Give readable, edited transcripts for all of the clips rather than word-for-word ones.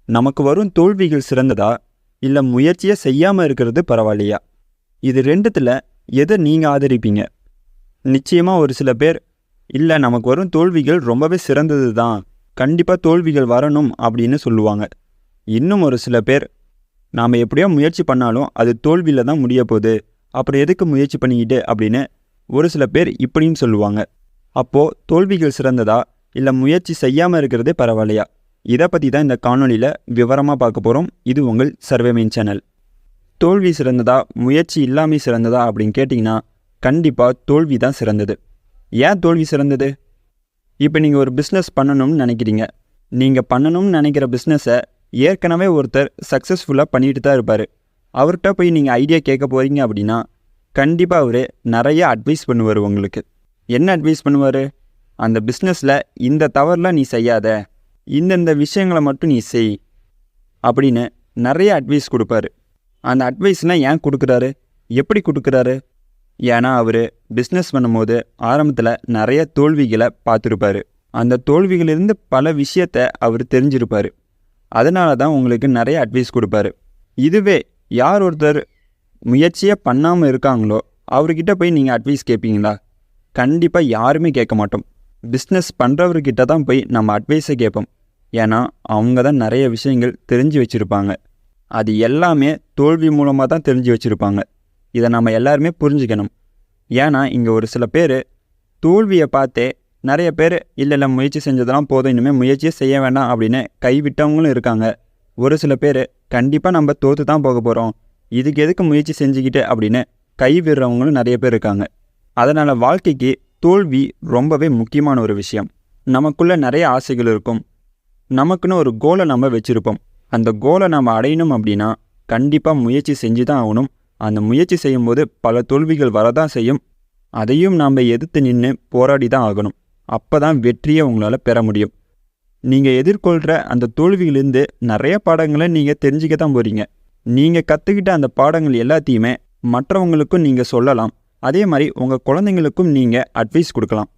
நமக்கு வரும் தோல்விகள் சிறந்ததா இல்லை முயற்சியை செய்யாமல் இருக்கிறது பரவாயில்லையா? இது ரெண்டுத்தில் எதை நீங்கள் ஆதரிப்பீங்க? நிச்சயமாக ஒரு சில பேர் இல்லை நமக்கு வரும் தோல்விகள் ரொம்பவே சிறந்தது தான், கண்டிப்பாக தோல்விகள் வரணும் அப்படின்னு சொல்லுவாங்க. இன்னும் ஒரு சில பேர் நாம் எப்படியோ முயற்சி பண்ணாலும் அது தோல்வியில் தான் முடிய போகுது, அப்புறம் எதுக்கு முயற்சி பண்ணிக்கிட்டு அப்படின்னு ஒரு சில பேர் இப்படின்னு சொல்லுவாங்க. அப்போது தோல்விகள் சிறந்ததா இல்லை முயற்சி செய்யாமல் இருக்கிறதே பரவாயில்லையா? இதை பற்றி தான் இந்த காணொலியில் விவரமாக பார்க்க போகிறோம். இது உங்கள் சர்வேமெயின் சேனல். தோல்வி சிறந்ததா முயற்சி இல்லாமல் சிறந்ததா அப்படின்னு கேட்டிங்கன்னா கண்டிப்பாக தோல்வி தான் சிறந்தது. ஏன் தோல்வி சிறந்தது? இப்போ நீங்கள் ஒரு பிஸ்னஸ் பண்ணணும்னு நினைக்கிறீங்க. நீங்கள் பண்ணணும்னு நினைக்கிற பிஸ்னஸை ஏற்கனவே ஒருத்தர் சக்ஸஸ்ஃபுல்லாக பண்ணிட்டு தான் இருப்பார். அவர்கிட்ட போய் நீங்கள் ஐடியா கேட்க போகிறீங்க அப்படின்னா கண்டிப்பாக அவர் நிறைய அட்வைஸ் பண்ணுவார். உங்களுக்கு என்ன அட்வைஸ் பண்ணுவார்? அந்த பிஸ்னஸில் இந்த தவறுலாம் நீ செய்யாத, இந்தந்த விஷயங்களை மட்டும் நீ செய் அப்படின்னு நிறைய அட்வைஸ் கொடுப்பாரு. அந்த அட்வைஸ்லாம் ஏன் கொடுக்குறாரு, எப்படி கொடுக்குறாரு? ஏன்னா அவர் பிஸ்னஸ் பண்ணும்போது ஆரம்பத்தில் நிறைய தோல்விகளை பார்த்துருப்பார். அந்த தோல்விகளிலிருந்து பல விஷயத்தை அவர் தெரிஞ்சிருப்பார். அதனால தான் உங்களுக்கு நிறைய அட்வைஸ் கொடுப்பாரு. இதுவே யார் ஒருத்தர் முயற்சியே பண்ணாமல் இருக்காங்களோ அவர்கிட்ட போய் நீங்கள் அட்வைஸ் கேட்பீங்களா? கண்டிப்பாக யாருமே கேட்க மாட்டோம். பிஸ்னஸ் பண்ணுறவர்கிட்ட தான் போய் நம்ம அட்வைஸை கேட்போம். ஏன்னா அவங்க தான் நிறைய விஷயங்கள் தெரிஞ்சு வச்சுருப்பாங்க. அது எல்லாமே தோல்வி மூலமாக தான் தெரிஞ்சு வச்சுருப்பாங்க. இதை நம்ம எல்லாருமே புரிஞ்சுக்கணும். ஏன்னா இங்கே ஒரு சில பேர் தோல்வியை பார்த்தே நிறைய பேர் இல்லை முயற்சி செஞ்சதெல்லாம் போதும், இனிமேல் முயற்சியே செய்ய வேண்டாம் அப்படின்னு கைவிட்டவங்களும் இருக்காங்க. ஒரு சில பேர் கண்டிப்பாக நம்ம தோற்று தான் போக போகிறோம், இதுக்கு எதுக்கு முயற்சி செஞ்சுக்கிட்டு அப்படின்னு கைவிடுறவங்களும் நிறைய பேர் இருக்காங்க. அதனால் வாழ்க்கைக்கு தோல்வி ரொம்பவே முக்கியமான ஒரு விஷயம். நமக்குள்ளே நிறைய ஆசைகள் இருக்கும். நமக்குன்னு ஒரு கோலை நம்ம வச்சுருப்போம். அந்த கோலை நம்ம அடையணும் அப்படின்னா கண்டிப்பாக முயற்சி செஞ்சு தான் ஆகணும். அந்த முயற்சி செய்யும்போது பல தோல்விகள் வரதான் செய்யும். அதையும் நாம் எதிர்த்து நின்று போராடி தான் ஆகணும். அப்போ தான் வெற்றியை உங்களால் பெற முடியும். நீங்கள் எதிர்கொள்கிற அந்த தோல்வியிலேருந்து நிறைய பாடங்களை நீங்கள் தெரிஞ்சுக்க தான் போகிறீங்க. நீங்கள் கற்றுக்கிட்ட அந்த பாடங்கள் எல்லாத்தையுமே மற்றவங்களுக்கும் நீங்கள் சொல்லலாம். அதே மாதிரி உங்கள் குழந்தைங்களுக்கும் நீங்கள் அட்வைஸ் கொடுக்கலாம்.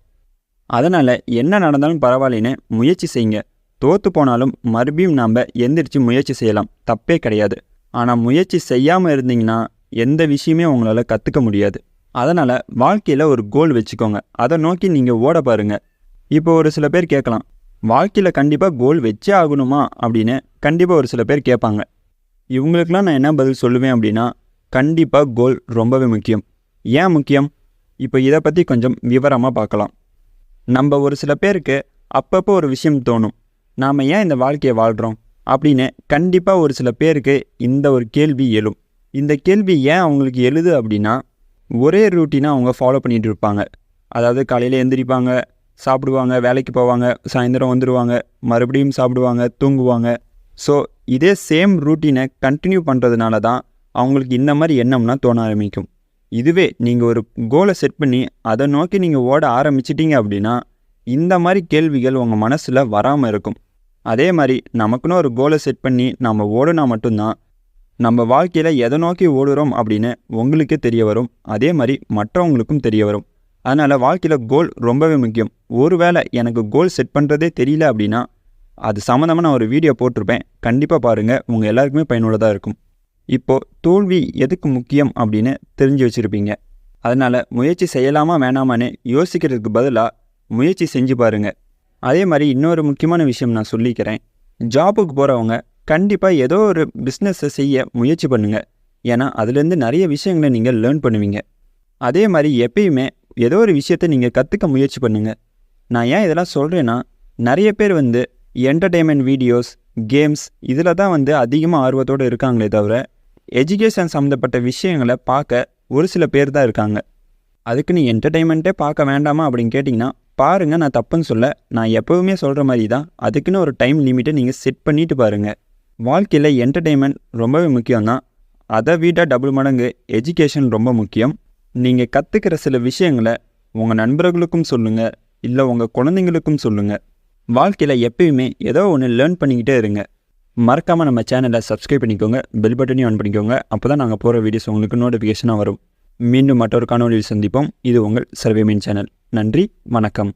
அதனால் என்ன நடந்தாலும் பரவாயில்லைன்னு முயற்சி செய்யுங்க. தோற்று போனாலும் மறுபடியும் நாம் எந்திரிச்சு முயற்சி செய்யலாம், தப்பே கிடையாது. ஆனால் முயற்சி செய்யாமல் இருந்தீங்கன்னா எந்த விஷயமே உங்களால் கற்றுக்க முடியாது. அதனால் வாழ்க்கையில் ஒரு கோல் வச்சுக்கோங்க, அதை நோக்கி நீங்கள் ஓட பாருங்கள். இப்போ ஒரு சில பேர் கேட்கலாம், வாழ்க்கையில் கண்டிப்பாக கோல் வச்சே ஆகணுமா அப்படின்னு கண்டிப்பாக ஒரு சில பேர் கேட்பாங்க. இவங்களுக்கெல்லாம் நான் என்ன பதில் சொல்லுவேன் அப்படின்னா கண்டிப்பாக கோல் ரொம்பவே முக்கியம். ஏன் முக்கியம்? இப்போ இதை பற்றி கொஞ்சம் விவரமாக பார்க்கலாம். நம்ம ஒரு சில பேருக்கு அப்பப்போ ஒரு விஷயம் தோணும், நாம் ஏன் இந்த வாழ்க்கையை வாழ்கிறோம் அப்படின்னு கண்டிப்பாக ஒரு சில பேருக்கு இந்த ஒரு கேள்வி எழும். இந்த கேள்வி ஏன் அவங்களுக்கு எழுது அப்படின்னா ஒரே ரூட்டீனாக அவங்க ஃபாலோ பண்ணிகிட்டு இருப்பாங்க. அதாவது காலையில் எந்திரிப்பாங்க, சாப்பிடுவாங்க, வேலைக்கு போவாங்க, சாயந்தரம் வந்துடுவாங்க, மறுபடியும் சாப்பிடுவாங்க, தூங்குவாங்க. ஸோ இதே சேம் ரூட்டீனை கண்டினியூ பண்ணுறதுனால தான் அவங்களுக்கு இந்த மாதிரி எண்ணம்னா தோண ஆரம்பிக்கும். இதுவே நீங்கள் ஒரு கோலை செட் பண்ணி அதை நோக்கி நீங்கள் ஓட ஆரம்பிச்சிட்டிங்க அப்படின்னா இந்த மாதிரி கேள்விகள் உங்கள் மனசில் வராமல் இருக்கும். அதே மாதிரி நமக்குன்னு ஒரு கோலை செட் பண்ணி நம்ம ஓடுனா மட்டும்தான் நம்ம வாழ்க்கையில் எதை நோக்கி ஓடுறோம் அப்படின்னு உங்களுக்கே தெரிய வரும். அதே மாதிரி மற்றவங்களுக்கும் தெரிய வரும். அதனால் வாழ்க்கையில் கோல் ரொம்பவே முக்கியம். ஒருவேளை எனக்கு கோல் செட் பண்ணுறதே தெரியல அப்படின்னா அது சம்மந்தமாக நான் ஒரு வீடியோ போட்டிருப்பேன், கண்டிப்பாக பாருங்கள், உங்கள் எல்லாருக்குமே பயனுள்ளதாக இருக்கும். இப்போது தோல்வி எதுக்கு முக்கியம் அப்படின்னு தெரிஞ்சு வச்சுருப்பீங்க. அதனால் முயற்சி செய்யலாமா வேணாமான்னு யோசிக்கிறதுக்கு பதிலாக முயற்சி செஞ்சு பாருங்கள். அதே மாதிரி இன்னொரு முக்கியமான விஷயம் நான் சொல்லிக்கிறேன். ஜாபுக்கு போகிறவங்க கண்டிப்பாக ஏதோ ஒரு பிஸ்னஸை செய்ய முயற்சி பண்ணுங்கள். ஏன்னா அதுலேருந்து நிறைய விஷயங்களை நீங்கள் லேர்ன் பண்ணுவீங்க. அதே மாதிரி எப்பயுமே ஏதோ ஒரு விஷயத்தை நீங்கள் கற்றுக்க முயற்சி பண்ணுங்கள். நான் ஏன் இதெல்லாம் சொல்கிறேன்னா நிறைய பேர் என்டர்டெயின்மெண்ட் வீடியோஸ், கேம்ஸ் இதில் தான் அதிகமாக ஆர்வத்தோடு இருக்காங்களே தவிர எஜுகேஷன் சம்மந்தப்பட்ட விஷயங்களை பார்க்க ஒரு சில பேர் தான் இருக்காங்க. அதுக்கு நீ என்டர்டெயின்மெண்ட்டே பார்க்க வேண்டாமா அப்படின்னு கேட்டிங்கன்னா பாருங்கள், நான் தப்புன்னு சொல்ல. நான் எப்போவுமே சொல்கிற மாதிரி தான், அதுக்குன்னு ஒரு டைம் லிமிட்டை நீங்கள் செட் பண்ணிவிட்டு பாருங்கள். வாழ்க்கையில் என்டர்டெயின்மெண்ட் ரொம்பவே முக்கியம்தான். அதை விட டபுள் மடங்கு எஜுகேஷன் ரொம்ப முக்கியம். நீங்கள் கற்றுக்கிற சில விஷயங்களை உங்கள் நண்பர்களுக்கும் சொல்லுங்கள், இல்லை உங்கள் குழந்தைங்களுக்கும் சொல்லுங்கள். வாழ்க்கையில் எப்பயுமே ஏதோ ஒன்று லேர்ன் பண்ணிக்கிட்டே இருங்க. மறக்காமல் நம்ம சேனலை சப்ஸ்கிரைப் பண்ணிக்கோங்க, பெல் பட்டனையும் ஆன் பண்ணிக்கோங்க. அப்போ தான் நாங்கள் போகிற வீடியோஸ் உங்களுக்கு நோட்டிஃபிகேஷனாக வரும். மீண்டும் மற்றொரு காணொலியில் சந்திப்போம். இது உங்கள் சர்வேமெயின் சேனல். நன்றி, வணக்கம்.